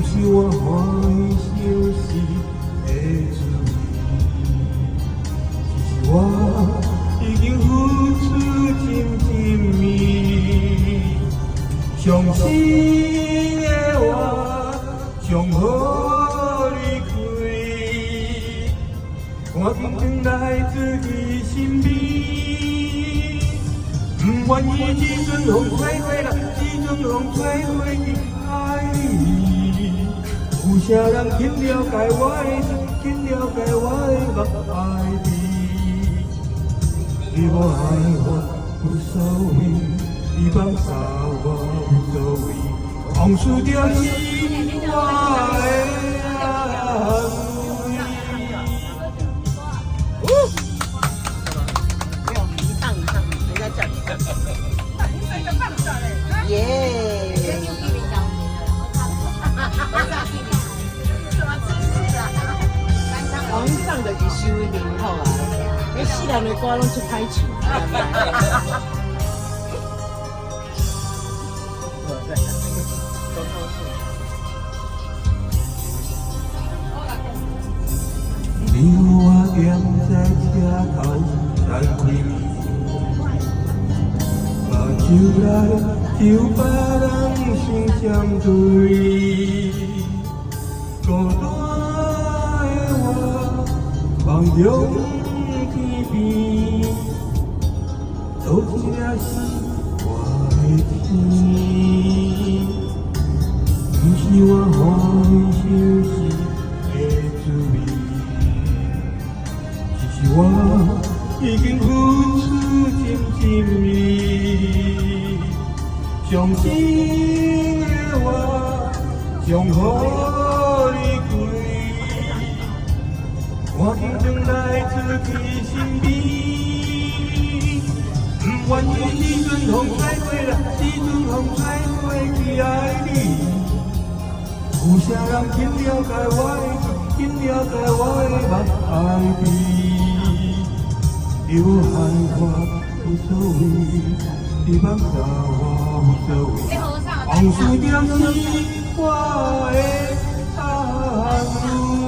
是我欢喜时的滋味，只是我已经付出真绵。伤心的我，上好离开，赶紧转来自己身边。不愿意这阵风吹过来，这阵风吹过去爱你。有啥人肯了解我的心，肯了解我的目爱你？你无爱我无所谓，你放下我无所谓，往事就是我的安慰。耶！皇上的是收灵好啊，那世人的歌拢出歹唱。你和我踮在车头等开眠，目睭内有别人心相对，孤单的我望向天边，都这是我的天，不是我欢喜时的滋味。我已经付出真绵，伤心的我将好离开，赶紧转来自己身边。不愿意这阵风吹过来，这阵风吹过去爱你。有啥人肯了解我的心，肯了解我的目爱你？你无害我无所谓，你放下我无所谓，往事就是我的安慰。